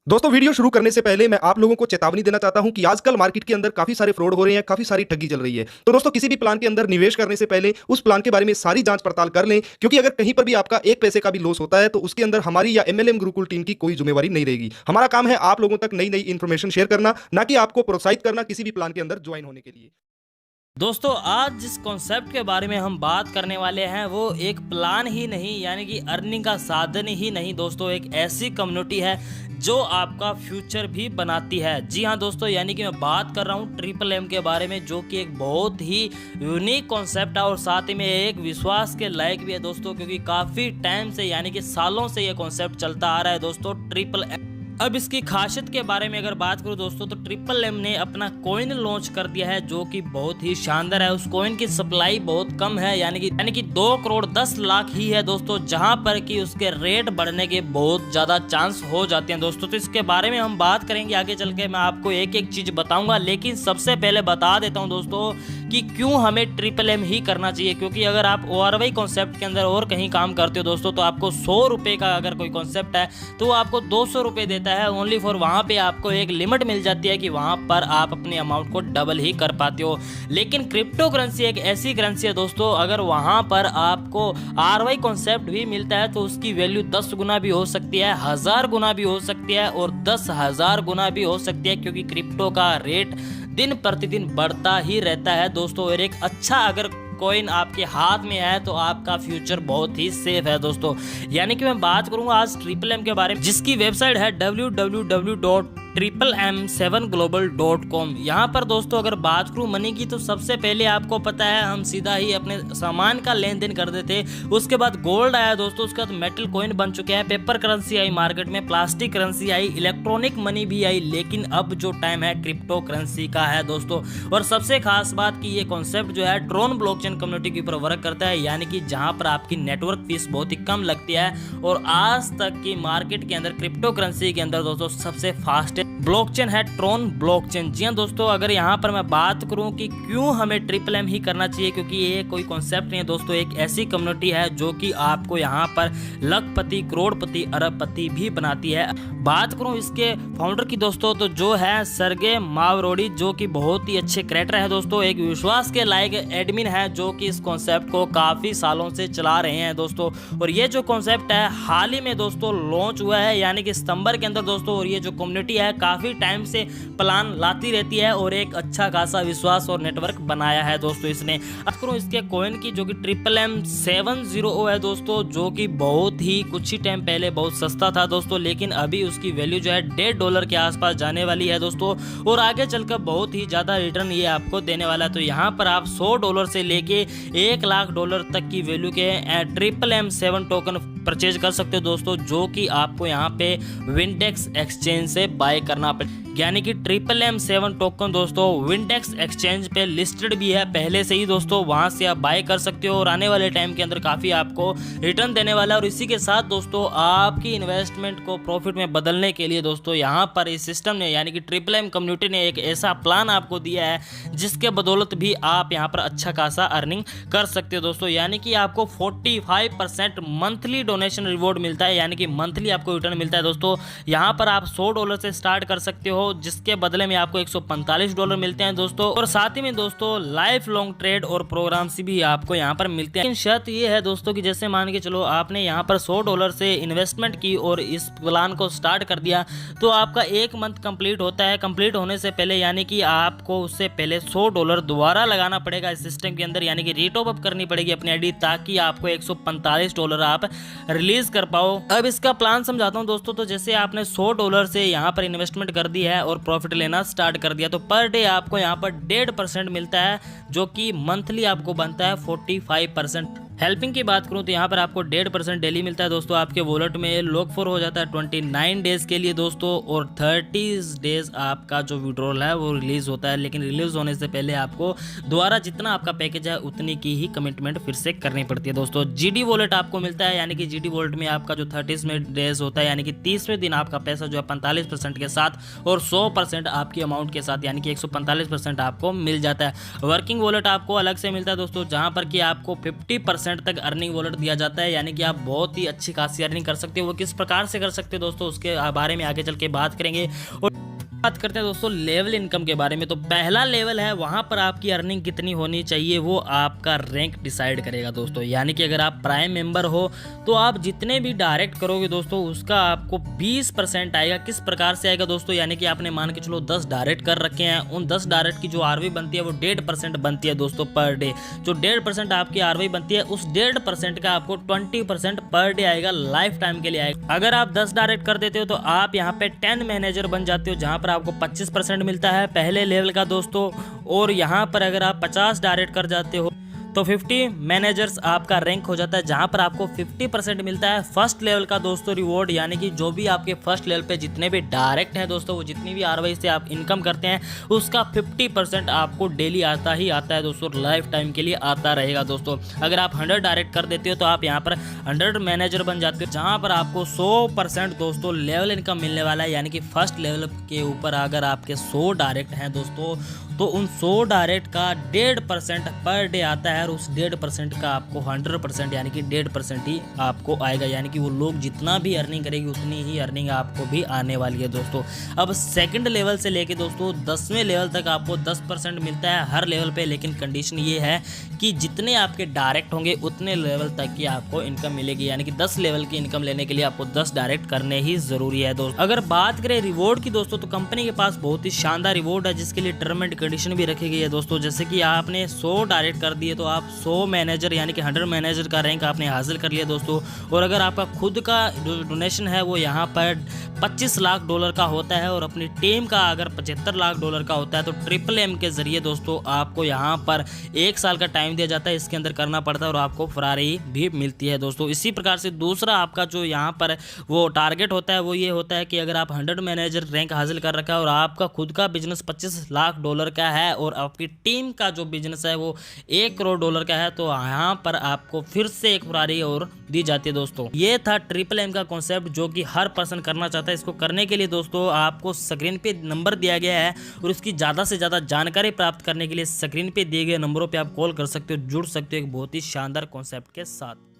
दोस्तों वीडियो शुरू करने से पहले मैं आप लोगों को चेतावनी देना चाहता हूं कि आजकल मार्केट के अंदर काफी सारे फ्रॉड हो रहे हैं, काफी सारी ठगी चल रही है। तो दोस्तों किसी भी प्लान के अंदर निवेश करने से पहले उस प्लान के बारे में सारी जांच पड़ताल कर लें, क्योंकि अगर कहीं पर भी आपका एक पैसे का भी लॉस होता है तो उसके अंदर हमारी या एमएलएम गुरुकुल टीम की कोई जिम्मेवारी नहीं रहेगी। हमारा काम है आप लोगों तक नई नई इन्फॉर्मेशन शेयर करना, ना कि आपको प्रोत्साहित करना किसी भी प्लान के अंदर ज्वाइन होने के लिए। दोस्तों आज जिस कॉन्सेप्ट के बारे में हम बात करने वाले हैं वो एक प्लान ही नहीं यानी कि अर्निंग का साधन ही नहीं दोस्तों, एक ऐसी कम्युनिटी है जो आपका फ्यूचर भी बनाती है। जी हाँ दोस्तों, यानी कि मैं बात कर रहा हूँ ट्रिपल एम के बारे में, जो कि एक बहुत ही यूनिक कॉन्सेप्ट है और साथ ही में एक विश्वास के लायक भी है दोस्तों, क्योंकि काफ़ी टाइम से यानी कि सालों से ये कॉन्सेप्ट चलता आ रहा है दोस्तों ट्रिपल एम। अब इसकी खासियत के बारे में अगर बात करूं दोस्तों, तो ट्रिपल एम ने अपना कॉइन लॉन्च कर दिया है जो कि बहुत ही शानदार है। उस कॉइन की सप्लाई बहुत कम है, यानी कि 2 करोड़ 10 लाख ही है दोस्तों, जहां पर कि उसके रेट बढ़ने के बहुत ज्यादा चांस हो जाते हैं दोस्तों। तो इसके बारे में हम बात करेंगे आगे चल के, मैं आपको एक एक चीज बताऊंगा। लेकिन सबसे पहले बता देता हूं दोस्तों कि क्यों हमें ट्रिपल एम ही करना चाहिए, क्योंकि अगर आप ओआरवाई कॉन्सेप्ट के अंदर और कहीं काम करते हो दोस्तों, तो आपको 100 रुपये का अगर कोई कॉन्सेप्ट है तो आपको 200 रुपये देता है ओनली फॉर। वहाँ पे आपको एक लिमिट मिल जाती है कि वहाँ पर आप अपने अमाउंट को डबल ही कर पाते हो। लेकिन क्रिप्टो करेंसी एक ऐसी करेंसी है दोस्तों, अगर वहाँ पर आपको आरवाई कॉन्सेप्ट भी मिलता है तो उसकी वैल्यू 10 गुना भी हो सकती है, 1000 गुना भी हो सकती है और 10,000 गुना भी हो सकती है, क्योंकि क्रिप्टो का रेट दिन प्रतिदिन बढ़ता ही रहता है दोस्तों। और एक अच्छा अगर कॉइन आपके हाथ में है तो आपका फ्यूचर बहुत ही सेफ है दोस्तों। यानी कि मैं बात करूंगा आज ट्रिपल एम के बारे में, जिसकी वेबसाइट है www.triplem7global.com। यहाँ पर दोस्तों अगर बात करूँ मनी की, तो सबसे पहले आपको पता है हम सीधा ही अपने सामान का लेन देन कर देते, उसके बाद गोल्ड आया दोस्तों, उसके बाद मेटल कॉइन बन चुके हैं, पेपर करेंसी आई मार्केट में, प्लास्टिक करेंसी आई, इलेक्ट्रॉनिक मनी भी आई। लेकिन अब जो टाइम है क्रिप्टो करेंसी का है दोस्तों। और सबसे खास बात कि ये कॉन्सेप्ट जो है ट्रोन ब्लॉकचेन कम्युनिटी के ऊपर वर्क करता है, यानी कि जहां पर आपकी नेटवर्क फीस बहुत ही कम लगती है। और आज तक की मार्केट के अंदर क्रिप्टो करेंसी के अंदर दोस्तों सबसे फास्टेस्ट ब्लॉकचेन है ट्रोन ब्लॉकचेन। जी हाँ दोस्तों, अगर यहाँ पर मैं बात करूँ कि क्यों हमें ट्रिपल एम ही करना चाहिए, क्योंकि ये कोई कॉन्सेप्ट नहीं है दोस्तों, एक ऐसी कम्युनिटी है जो कि आपको यहाँ पर लखपति, करोड़पति, अरबपति भी बनाती है। बात करूँ इसके फाउंडर की दोस्तों, तो जो है सर्गे मावरोडी, जो कि बहुत ही अच्छे क्रिएटर है दोस्तों, एक विश्वास के लायक एडमिन है जो कि इस कॉन्सेप्ट को काफी सालों से चला रहे हैं दोस्तों। और ये जो कॉन्सेप्ट है हाल ही में दोस्तों लॉन्च हुआ है, यानी कि सितंबर के अंदर दोस्तों। और ये जो कम्युनिटी है काफी टाइम से प्लान लाती रहती है और एक अच्छा खासा विश्वास और नेटवर्क बनाया है दोस्तों इसने। बात करूं इसके कॉइन की, जो कि ट्रिपल एम 700 है दोस्तों, जो कि बहुत ही कुछ ही टाइम पहले बहुत सस्ता था दोस्तों, लेकिन अभी उसकी वैल्यू जो है $1.5 के आसपास जाने वाली है दोस्तों। और आगे चलकर बहुत ही ज्यादा रिटर्न ये आपको देने वाला है। तो यहाँ पर आप $100 से लेके $1,00,000 तक की वैल्यू के ट्रिपल एम 7 टोकन परचेज कर सकते हो दोस्तों, जो कि आपको यहाँ पे विंडेक्स एक्सचेंज से बाय करना पड़ेगा। यानी कि ट्रिपल एम 7 टोकन दोस्तों विंडेक्स एक्सचेंज पे लिस्टेड भी है पहले से ही दोस्तों, वहां से आप बाय कर सकते हो और आने वाले टाइम के अंदर काफ़ी आपको रिटर्न देने वाला है। और इसी के साथ दोस्तों आपकी इन्वेस्टमेंट को प्रॉफिट में बदलने के लिए दोस्तों यहाँ पर इस सिस्टम ने, यानी कि ट्रिपल एम कम्युनिटी ने एक ऐसा प्लान आपको दिया है जिसके बदौलत भी आप यहाँ पर अच्छा खासा अर्निंग कर सकते हो दोस्तों। यानी कि आपको 45% मंथली डोनेशन रिवॉर्ड मिलता है, यानी कि मंथली आपको रिटर्न मिलता है दोस्तों। यहाँ पर आप $100 से स्टार्ट कर सकते हो, जिसके बदले में आपको $145 मिलते हैं दोस्तों। और साथ ही में दोस्तों लाइफ लॉन्ग ट्रेड और प्रोग्राम्स भी आपको यहाँ पर मिलते हैं। लेकिन शर्त ये है दोस्तों कि जैसे मान के चलो आपने यहाँ पर $100 से इन्वेस्टमेंट की और इस प्लान को स्टार्ट कर दिया, तो आपका 1 मंथ कंप्लीट होता है। कंप्लीट होने से पहले यानी कि आपको उससे पहले $100 दोबारा लगाना पड़ेगा इस सिस्टम के अंदर, यानी कि रीटॉप अप करनी पड़ेगी अपनी आईडी, ताकि आपको $145 आप रिलीज कर पाओ। अब इसका प्लान समझाता हूँ दोस्तों। तो जैसे आपने $100 से यहाँ पर इन्वेस्टमेंट कर दी है और प्रॉफिट लेना स्टार्ट कर दिया, तो पर डे आपको यहाँ पर 1.5% मिलता है, जो कि मंथली आपको बनता है 45%। हेल्पिंग की बात करूं तो यहाँ पर आपको 1.5% डेली मिलता है दोस्तों, आपके वॉलेट में लॉक फॉर हो जाता है 29 डेज के लिए दोस्तों। और 30 डेज आपका जो विड्रॉल है वो रिलीज होता है, लेकिन रिलीज होने से पहले आपको दोबारा जितना आपका पैकेज है उतनी की ही कमिटमेंट फिर से करनी पड़ती है दोस्तों। जीडी वॉलेट आपको मिलता है, यानी कि जीडी वॉलेट में आपका जो 30वें डेज होता है, यानी कि 30वें दिन आपका पैसा जो है 45% के साथ और 100% आपकी अमाउंट के साथ, यानी कि 145% आपको मिल जाता है। वर्किंग वॉलेट आपको अलग से मिलता है दोस्तों, जहां पर कि आपको 50% 1% तक अर्निंग वॉलेट दिया जाता है, यानी कि आप बहुत ही अच्छी खासी अर्निंग कर सकते हो। वो किस प्रकार से कर सकते हो दोस्तों, उसके बारे में आगे चल के बात करेंगे। और बात करते हैं दोस्तों लेवल इनकम के बारे में। तो पहला लेवल है, वहां पर आपकी अर्निंग कितनी होनी चाहिए वो आपका रैंक डिसाइड करेगा दोस्तों। यानी कि अगर आप प्राइम मेंबर हो तो आप जितने भी डायरेक्ट करोगे दोस्तों उसका आपको 20% आएगा। किस प्रकार से आएगा दोस्तों, यानी कि आपने मान के चलो 10 डायरेक्ट कर रखे हैं, उन 10 डायरेक्ट की जो आरवी बनती है वो 1.5% बनती है दोस्तों पर डे। जो 1.5% आपकी आरवी बनती है उस 1.5% का आपको 20% पर डे आएगा, लाइफ टाइम के लिए आएगा। अगर आप 10 डायरेक्ट कर देते हो तो आप यहाँ पे 10 मैनेजर बन जाते हो, जहां पर आपको 25% मिलता है पहले लेवल का दोस्तों। और यहाँ पर अगर आप 50 डायरेक्ट कर जाते हो तो 50 मैनेजर्स आपका रैंक हो जाता है, जहां पर आपको 50% मिलता है फर्स्ट लेवल का दोस्तों रिवॉर्ड। यानी कि जो भी आपके फर्स्ट लेवल पे जितने भी डायरेक्ट हैं दोस्तों, वो जितनी भी आरवाई से आप इनकम करते हैं उसका 50% आपको डेली आता ही आता है दोस्तों, लाइफ टाइम के लिए आता रहेगा दोस्तों। अगर आप 100 डायरेक्ट कर देते हो तो आप यहाँ पर 100 मैनेजर बन जाते हो, जहाँ पर आपको 100% दोस्तों लेवल इनकम मिलने वाला है। यानी कि फर्स्ट लेवल के ऊपर अगर आपके 100 डायरेक्ट हैं दोस्तों तो उन 100 डायरेक्ट का 1.5% पर डे आता है, और उस 1.5% का आपको 100% यानी कि 1.5% ही आपको आएगा। यानी कि वो लोग जितना भी अर्निंग करेगी उतनी ही अर्निंग आपको भी आने वाली है दोस्तों। अब सेकंड लेवल से लेके दोस्तों 10वें लेवल तक आपको 10% मिलता है हर लेवल पे, लेकिन कंडीशन ये है कि जितने आपके डायरेक्ट होंगे उतने लेवल तक की आपको इनकम मिलेगी। यानी कि 10 लेवल की इनकम लेने के लिए आपको 10 डायरेक्ट करने ही जरूरी है दोस्तों। अगर बात करें रिवॉर्ड की दोस्तों, तो कंपनी के पास बहुत ही शानदार रिवॉर्ड है, जिसके लिए टर्म एंड कंडीशन भी रखी गई है दोस्तों। जैसे कि आपने 100 डायरेक्ट कर दिए तो आप 100 मैनेजर यानी कि 100 मैनेजर का रैंक आपने हासिल कर लिया दोस्तों। और अगर आपका खुद का डोनेशन है वो यहाँ पर $25 लाख का होता है, और अपनी टीम का अगर $75 लाख का होता है, तो ट्रिपल एम के जरिए दोस्तों आपको यहाँ पर 1 साल का टाइम दिया जाता है, इसके अंदर करना पड़ता है और आपको फरारी भी मिलती है दोस्तों। इसी प्रकार से दूसरा आपका जो यहाँ पर वो टारगेट होता है वो ये होता है कि अगर आप 100 मैनेजर रैंक हासिल कर रखा है और आपका खुद का बिजनेस $25 लाख का है और आपकी टीम का जो बिजनेस है वो $1 करोड़ का है, तो यहाँ पर आपको फिर से एक फरारी और दी जाती है दोस्तों। ये था ट्रिपल एम का कॉन्सेप्ट जो कि हर पर्सन करना चाहता है। इसको करने के लिए दोस्तों आपको स्क्रीन पे नंबर दिया गया है, और इसकी ज़्यादा से ज़्यादा जानकारी प्राप्त करने के लिए स्क्रीन पे दिए गए नंबरों पे आप कॉल कर सकते हो, जुड़ सकते हो एक बहुत ही शानदार कॉन्सेप्ट के साथ।